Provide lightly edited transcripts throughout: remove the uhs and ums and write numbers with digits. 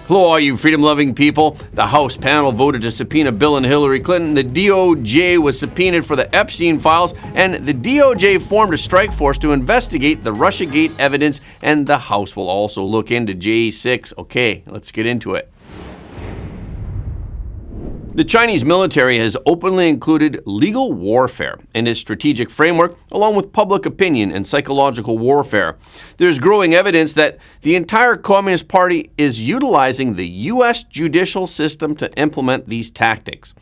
Hello, all you freedom-loving people. The House panel voted to subpoena Bill and Hillary Clinton. The DOJ was subpoenaed for the Epstein files, and the DOJ formed a strike force to investigate the RussiaGate evidence, and the House will also look into J6. Okay, let's get into it. The Chinese military has openly included legal warfare in its strategic framework, along with public opinion and psychological warfare. There's growing evidence that the entire Communist Party is utilizing the U.S. judicial system to implement these tactics.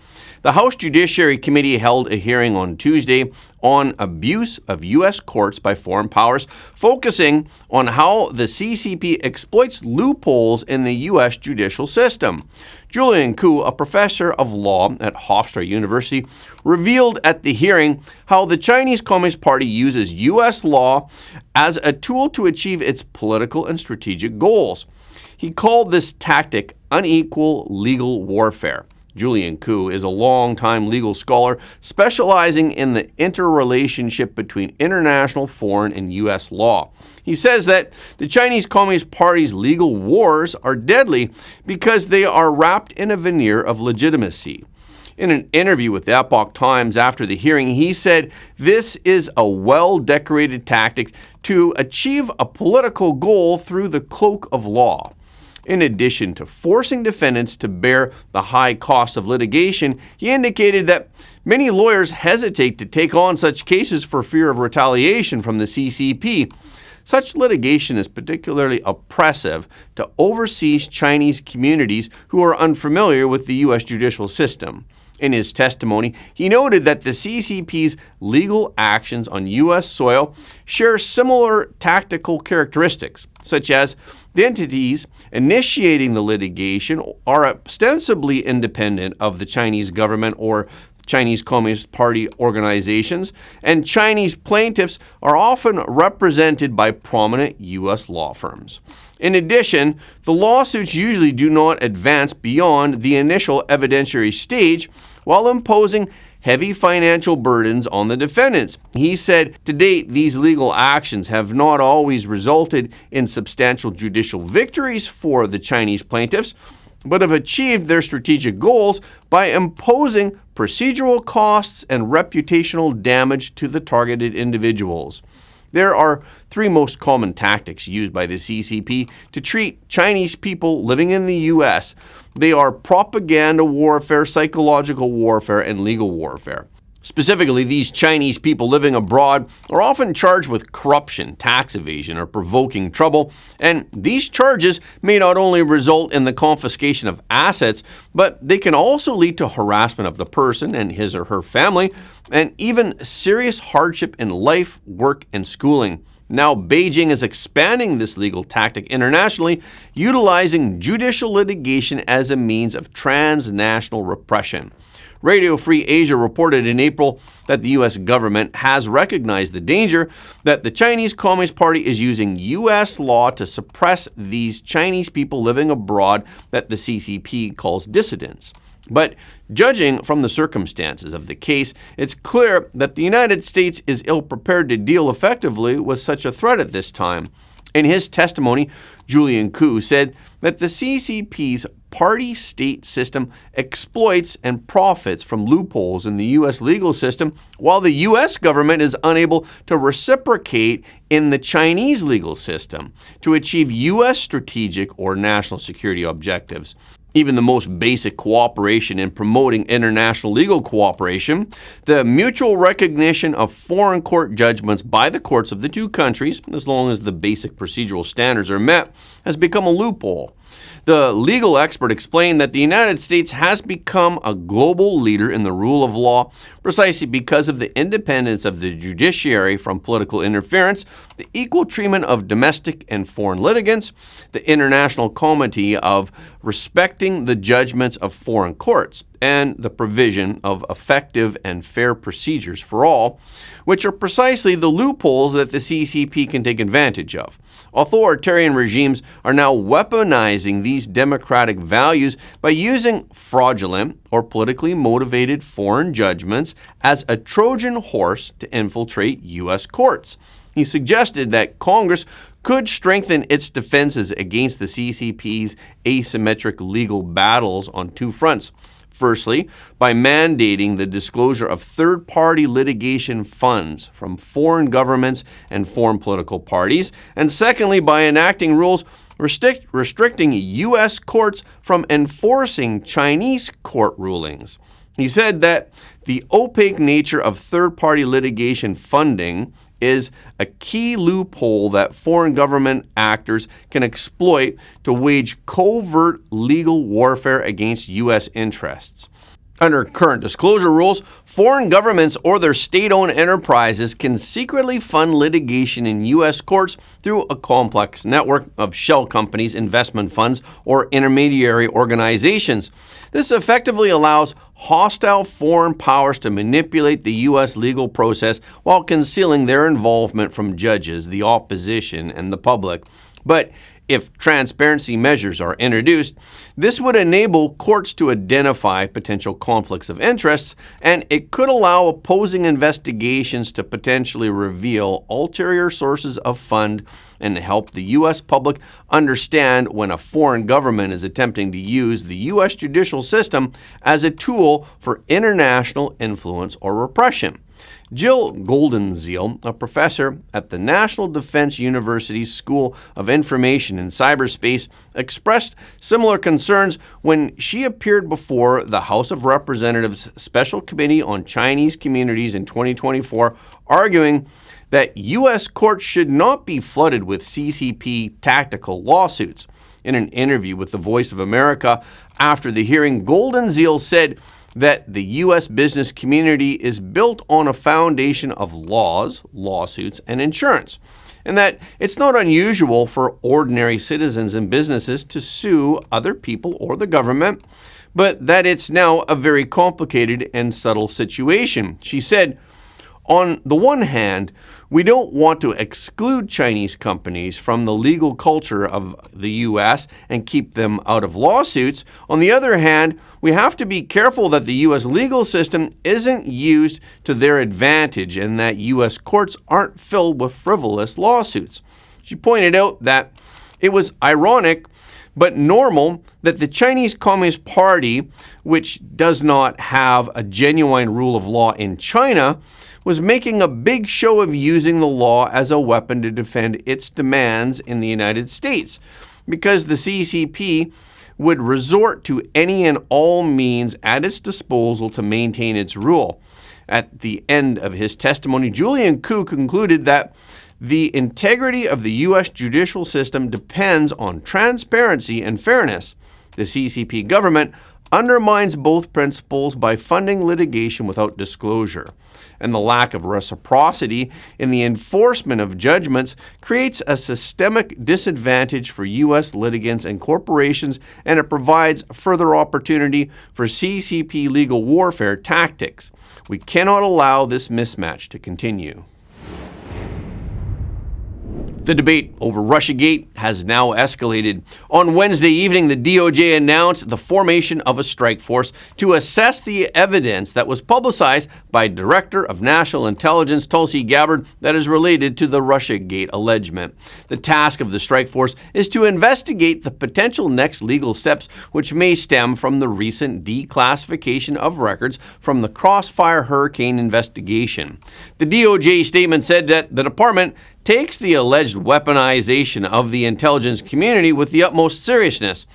The House Judiciary Committee held a hearing on Tuesday on abuse of U.S. courts by foreign powers, focusing on how the CCP exploits loopholes in the U.S. judicial system. Julian Koo, a professor of law at Hofstra University, revealed at the hearing how the Chinese Communist Party uses U.S. law as a tool to achieve its political and strategic goals. He called this tactic unequal legal warfare. Julian Koo is a longtime legal scholar specializing in the interrelationship between international, foreign, and U.S. law. He says that the Chinese Communist Party's legal wars are deadly because they are wrapped in a veneer of legitimacy. In an interview with the Epoch Times after the hearing, he said this is a well-decorated tactic to achieve a political goal through the cloak of law. In addition to forcing defendants to bear the high cost of litigation, he indicated that many lawyers hesitate to take on such cases for fear of retaliation from the CCP. Such litigation is particularly oppressive to overseas Chinese communities who are unfamiliar with the U.S. judicial system. In his testimony, he noted that the CCP's legal actions on U.S. soil share similar tactical characteristics, such as the entities initiating the litigation are ostensibly independent of the Chinese government or Chinese Communist Party organizations, and Chinese plaintiffs are often represented by prominent U.S. law firms. In addition, the lawsuits usually do not advance beyond the initial evidentiary stage while imposing heavy financial burdens on the defendants. He said, to date, these legal actions have not always resulted in substantial judicial victories for the Chinese plaintiffs, but have achieved their strategic goals by imposing procedural costs and reputational damage to the targeted individuals. There are three most common tactics used by the CCP to treat Chinese people living in the U.S. They are propaganda warfare, psychological warfare, and legal warfare. Specifically, these Chinese people living abroad are often charged with corruption, tax evasion, or provoking trouble, and these charges may not only result in the confiscation of assets, but they can also lead to harassment of the person and his or her family, and even serious hardship in life, work, and schooling. Now, Beijing is expanding this legal tactic internationally, utilizing judicial litigation as a means of transnational repression. Radio Free Asia reported in April that the U.S. government has recognized the danger that the Chinese Communist Party is using U.S. law to suppress these Chinese people living abroad that the CCP calls dissidents. But judging from the circumstances of the case, it's clear that the United States is ill-prepared to deal effectively with such a threat at this time. In his testimony, Julian Koo said that the CCP's party-state system exploits and profits from loopholes in the U.S. legal system, while the U.S. government is unable to reciprocate in the Chinese legal system to achieve U.S. strategic or national security objectives. Even the most basic cooperation in promoting international legal cooperation, the mutual recognition of foreign court judgments by the courts of the two countries, as long as the basic procedural standards are met, has become a loophole. The legal expert explained that the United States has become a global leader in the rule of law precisely because of the independence of the judiciary from political interference, the equal treatment of domestic and foreign litigants, the international comity of respecting the judgments of foreign courts, and the provision of effective and fair procedures for all, which are precisely the loopholes that the CCP can take advantage of. Authoritarian regimes are now weaponizing these democratic values by using fraudulent or politically motivated foreign judgments as a Trojan horse to infiltrate U.S. courts. he suggested that Congress could strengthen its defenses against the CCP's asymmetric legal battles on two fronts. Firstly, by mandating the disclosure of third-party litigation funds from foreign governments and foreign political parties, and secondly, by enacting rules restricting U.S. courts from enforcing Chinese court rulings. He said that the opaque nature of third-party litigation funding is a key loophole that foreign government actors can exploit to wage covert legal warfare against U.S. interests. Under current disclosure rules, foreign governments or their state-owned enterprises can secretly fund litigation in U.S. courts through a complex network of shell companies, investment funds, or intermediary organizations. This effectively allows hostile foreign powers to manipulate the U.S. legal process while concealing their involvement from judges, the opposition, and the public. But if transparency measures are introduced, this would enable courts to identify potential conflicts of interest, and it could allow opposing investigations to potentially reveal ulterior sources of fund and help the U.S. public understand when a foreign government is attempting to use the U.S. judicial system as a tool for international influence or repression. Jill Goldenziel, a professor at the National Defense University's School of Information and Cyberspace, expressed similar concerns when she appeared before the House of Representatives Special Committee on Chinese Communities in 2024, arguing that U.S. courts should not be flooded with CCP tactical lawsuits. In an interview with The Voice of America after the hearing, Goldenziel said that the U.S. business community is built on a foundation of laws, lawsuits, and insurance, and that it's not unusual for ordinary citizens and businesses to sue other people or the government, but that it's now a very complicated and subtle situation. She said, on the one hand, we don't want to exclude Chinese companies from the legal culture of the U.S. and keep them out of lawsuits. On the other hand, we have to be careful that the U.S. legal system isn't used to their advantage and that U.S. courts aren't filled with frivolous lawsuits. She pointed out that it was ironic but normal that the Chinese Communist Party, which does not have a genuine rule of law in China, was making a big show of using the law as a weapon to defend its demands in the United States, because the CCP would resort to any and all means at its disposal to maintain its rule. At the end of his testimony, Julian Koo concluded that the integrity of the U.S. judicial system depends on transparency and fairness. The CCP government undermines both principles by funding litigation without disclosure, and the lack of reciprocity in the enforcement of judgments creates a systemic disadvantage for U.S. litigants and corporations, and it provides further opportunity for CCP legal warfare tactics. We cannot allow this mismatch to continue. The debate over RussiaGate has now escalated. On Wednesday evening, the DOJ announced the formation of a strike force to assess the evidence that was publicized by Director of National Intelligence Tulsi Gabbard that is related to the RussiaGate allegement. The task of the strike force is to investigate the potential next legal steps which may stem from the recent declassification of records from the Crossfire Hurricane investigation. The DOJ statement said that the department takes the alleged weaponization of the intelligence community with the utmost seriousness.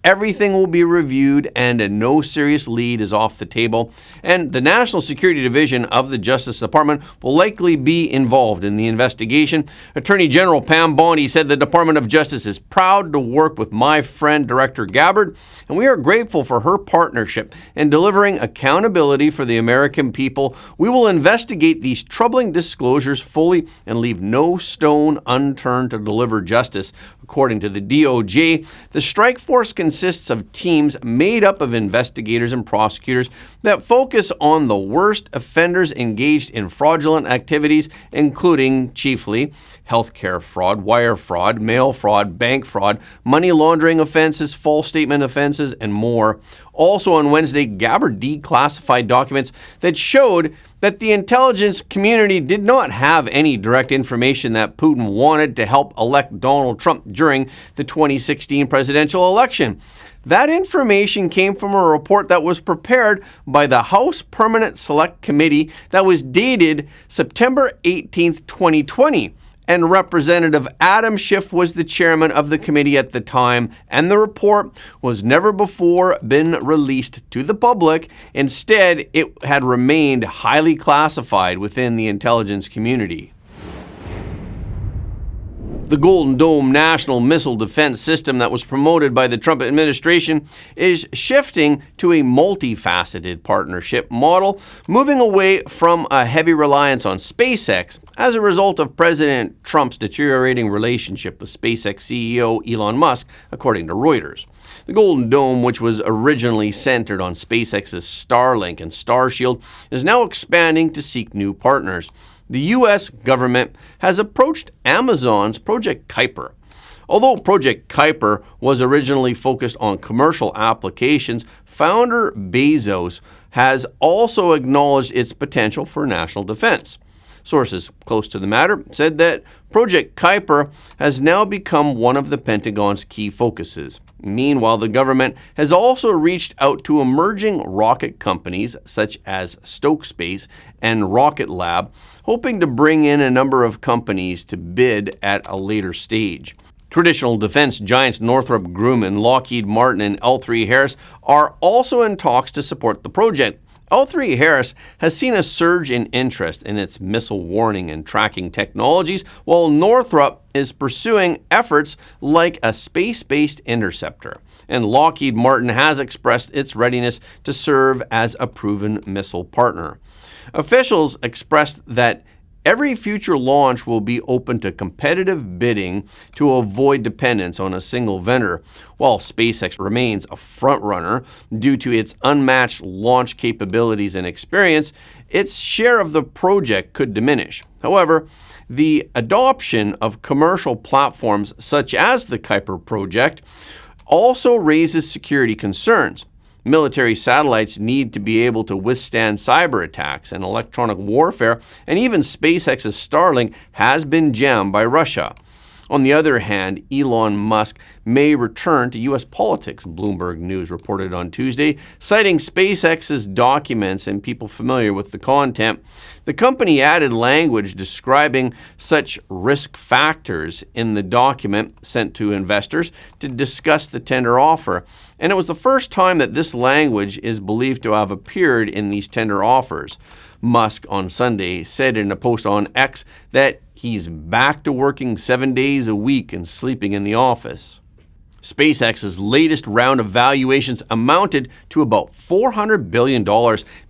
Everything will be reviewed and no serious lead is off the table, and the National Security Division of the Justice Department will likely be involved in the investigation. Attorney General Pam Bondi said the Department of Justice is proud to work with my friend Director Gabbard, and we are grateful for her partnership in delivering accountability for the American people. We will investigate these troubling disclosures fully and leave no stone unturned to deliver justice. According to the DOJ, the strike force consists of teams made up of investigators and prosecutors that focus on the worst offenders engaged in fraudulent activities, including chiefly healthcare fraud, wire fraud, mail fraud, bank fraud, money laundering offenses, false statement offenses, and more. Also on Wednesday, Gabbard declassified documents that showed that the intelligence community did not have any direct information that Putin wanted to help elect Donald Trump during the 2016 presidential election. That information came from a report that was prepared by the House Permanent Select Committee that was dated September 18, 2020. And Representative Adam Schiff was the chairman of the committee at the time, and the report was never before been released to the public. Instead, it had remained highly classified within the intelligence community. The Golden Dome National Missile Defense System that was promoted by the Trump administration is shifting to a multifaceted partnership model, moving away from a heavy reliance on SpaceX as a result of President Trump's deteriorating relationship with SpaceX CEO Elon Musk, according to Reuters. The Golden Dome, which was originally centered on SpaceX's Starlink and Starshield, is now expanding to seek new partners. The U.S. government has approached Amazon's Project Kuiper. Although Project Kuiper was originally focused on commercial applications, founder Bezos has also acknowledged its potential for national defense. Sources close to the matter said that Project Kuiper has now become one of the Pentagon's key focuses. Meanwhile, the government has also reached out to emerging rocket companies such as Stoke Space and Rocket Lab, hoping to bring in a number of companies to bid at a later stage. Traditional defense giants Northrop Grumman, Lockheed Martin, and L3Harris are also in talks to support the project. L3Harris has seen a surge in interest in its missile warning and tracking technologies, while Northrop is pursuing efforts like a space-based interceptor. And Lockheed Martin has expressed its readiness to serve as a proven missile partner. Officials expressed that every future launch will be open to competitive bidding to avoid dependence on a single vendor, while SpaceX remains a frontrunner due to its unmatched launch capabilities and experience. Its share of the project could diminish. However, the adoption of commercial platforms such as the Kuiper project also raises security concerns. Military satellites need to be able to withstand cyber attacks and electronic warfare, and even SpaceX's Starlink has been jammed by Russia. On the other hand, Elon Musk may return to U.S. politics, Bloomberg News reported on Tuesday, citing SpaceX's documents and people familiar with the content. The company added language describing such risk factors in the document sent to investors to discuss the tender offer. And it was the first time that this language is believed to have appeared in these tender offers. Musk on Sunday said in a post on X that he's back to working 7 days a week and sleeping in the office. SpaceX's latest round of valuations amounted to about $400 billion,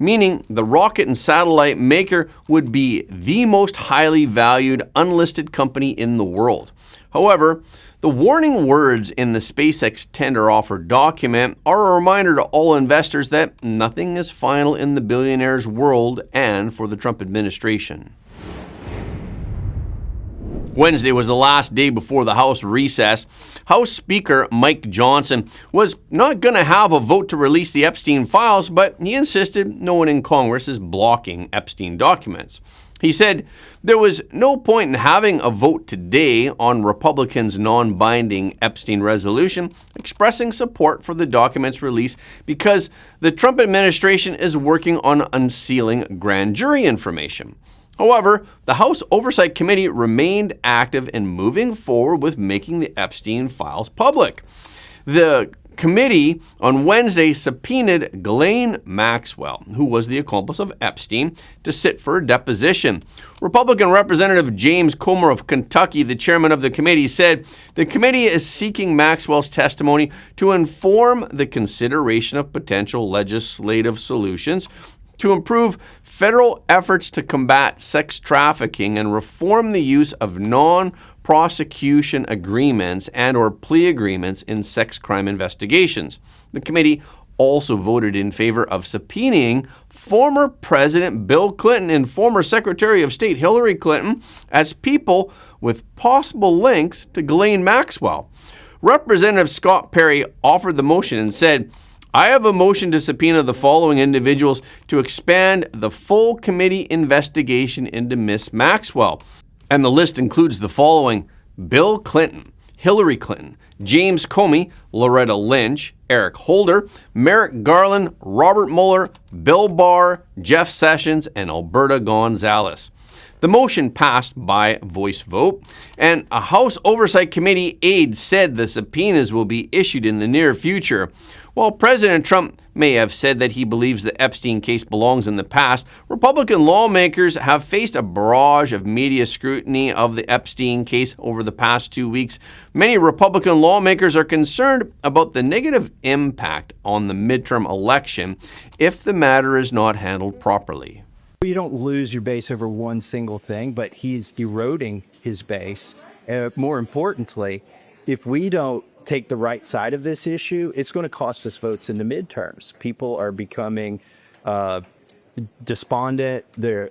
meaning the rocket and satellite maker would be the most highly valued unlisted company in the world. However, the warning words in the SpaceX tender offer document are a reminder to all investors that nothing is final in the billionaire's world and for the Trump administration. Wednesday was the last day before the House recess. House Speaker Mike Johnson was not going to have a vote to release the Epstein files, but he insisted no one in Congress is blocking Epstein documents. He said there was no point in having a vote today on Republicans' non-binding Epstein resolution expressing support for the documents release because the Trump administration is working on unsealing grand jury information. However, the House Oversight Committee remained active in moving forward with making the Epstein files public. The committee on Wednesday subpoenaed Ghislaine Maxwell, who was the accomplice of Epstein, to sit for a deposition. Republican Representative James Comer of Kentucky, the chairman of the committee, said the committee is seeking Maxwell's testimony to inform the consideration of potential legislative solutions to improve federal efforts to combat sex trafficking and reform the use of non-prosecution agreements and/or plea agreements in sex crime investigations. The committee also voted in favor of subpoenaing former President Bill Clinton and former Secretary of State Hillary Clinton as people with possible links to Ghislaine Maxwell. Representative Scott Perry offered the motion and said, I have a motion to subpoena the following individuals to expand the full committee investigation into Miss Maxwell. And the list includes the following: Bill Clinton, Hillary Clinton, James Comey, Loretta Lynch, Eric Holder, Merrick Garland, Robert Mueller, Bill Barr, Jeff Sessions, and Alberta Gonzales. The motion passed by voice vote, and a House Oversight Committee aide said the subpoenas will be issued in the near future. While President Trump may have said that he believes the Epstein case belongs in the past, Republican lawmakers have faced a barrage of media scrutiny of the Epstein case over the past 2 weeks. Many Republican lawmakers are concerned about the negative impact on the midterm election if the matter is not handled properly. You don't lose your base over one single thing, but he's eroding his base. More importantly, if we don't take the right side of this issue, it's going to cost us votes in the midterms. People are becoming despondent, they're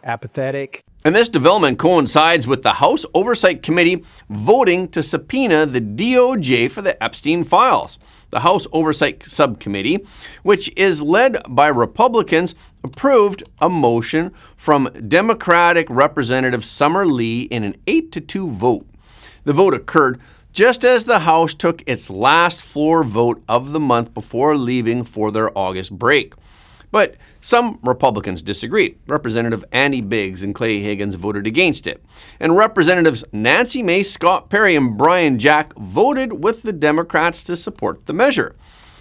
apathetic. And this development coincides with the House Oversight Committee voting to subpoena the DOJ for the Epstein files. The House Oversight Subcommittee, which is led by Republicans, approved a motion from Democratic Representative Summer Lee in an 8-2 vote. The vote occurred just as the House took its last floor vote of the month before leaving for their August break. But some Republicans disagreed. Representative Andy Biggs and Clay Higgins voted against it. And Representatives Nancy Mace, Scott Perry, and Brian Jack voted with the Democrats to support the measure.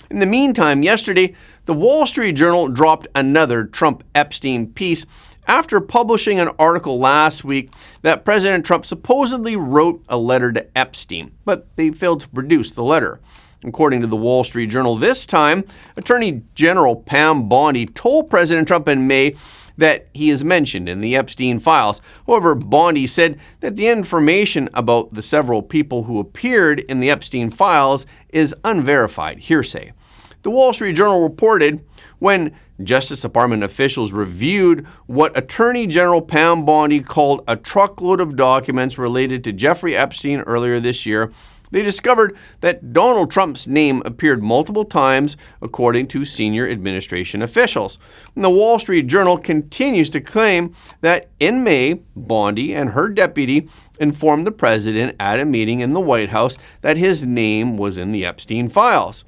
In the meantime, yesterday, the Wall Street Journal dropped another Trump-Epstein piece after publishing an article last week that President Trump supposedly wrote a letter to Epstein, but they failed to produce the letter. According to the Wall Street Journal this time, Attorney General Pam Bondi told President Trump in May that he is mentioned in the Epstein files. However, Bondi said that the information about the several people who appeared in the Epstein files is unverified hearsay. The Wall Street Journal reported when Justice Department officials reviewed what Attorney General Pam Bondi called a truckload of documents related to Jeffrey Epstein earlier this year, they discovered that Donald Trump's name appeared multiple times, according to senior administration officials. And the Wall Street Journal continues to claim that in May, Bondi and her deputy informed the president at a meeting in the White House that his name was in the Epstein files.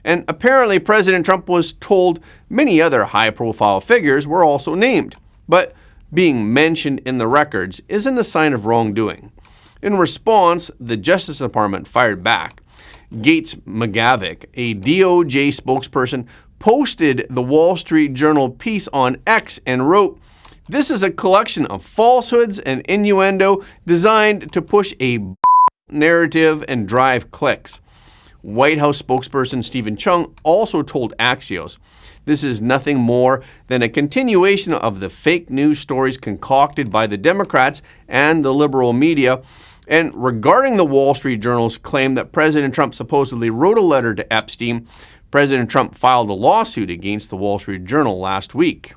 And apparently President Trump was told many other high-profile figures were also named. But being mentioned in the records isn't a sign of wrongdoing. In response, the Justice Department fired back. Gates McGavick, a DOJ spokesperson, posted the Wall Street Journal piece on X and wrote, "This is a collection of falsehoods and innuendo designed to push a narrative and drive clicks." White House spokesperson Stephen Chung also told Axios, "This is nothing more than a continuation of the fake news stories concocted by the Democrats and the liberal media." And regarding the Wall Street Journal's claim that President Trump supposedly wrote a letter to Epstein, President Trump filed a lawsuit against the Wall Street Journal last week.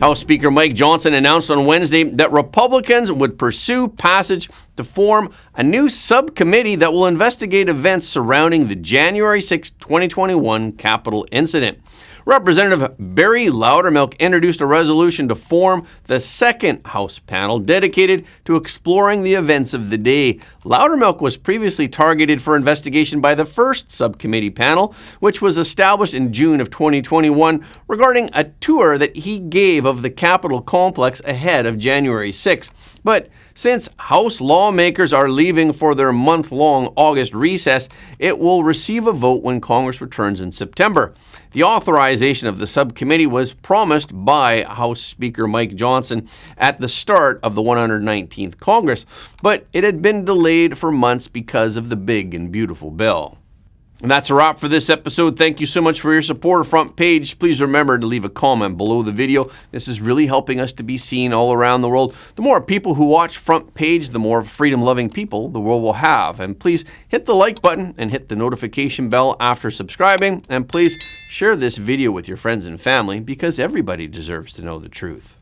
House Speaker Mike Johnson announced on Wednesday that Republicans would pursue passage to form a new subcommittee that will investigate events surrounding the January 6, 2021 Capitol incident. Representative Barry Loudermilk introduced a resolution to form the second House panel dedicated to exploring the events of the day. Loudermilk was previously targeted for investigation by the first subcommittee panel, which was established in June of 2021 regarding a tour that he gave of the Capitol complex ahead of January 6. But since House lawmakers are leaving for their month-long August recess, it will receive a vote when Congress returns in September. The authorization of the subcommittee was promised by House Speaker Mike Johnson at the start of the 119th Congress, but it had been delayed for months because of the big and beautiful bill. And that's a wrap for this episode. Thank you so much for your support of Front Page. Please remember to leave a comment below the video. This is really helping us to be seen all around the world. The more people who watch Front Page, the more freedom-loving people the world will have. And please hit the like button and hit the notification bell after subscribing. And please share this video with your friends and family because everybody deserves to know the truth.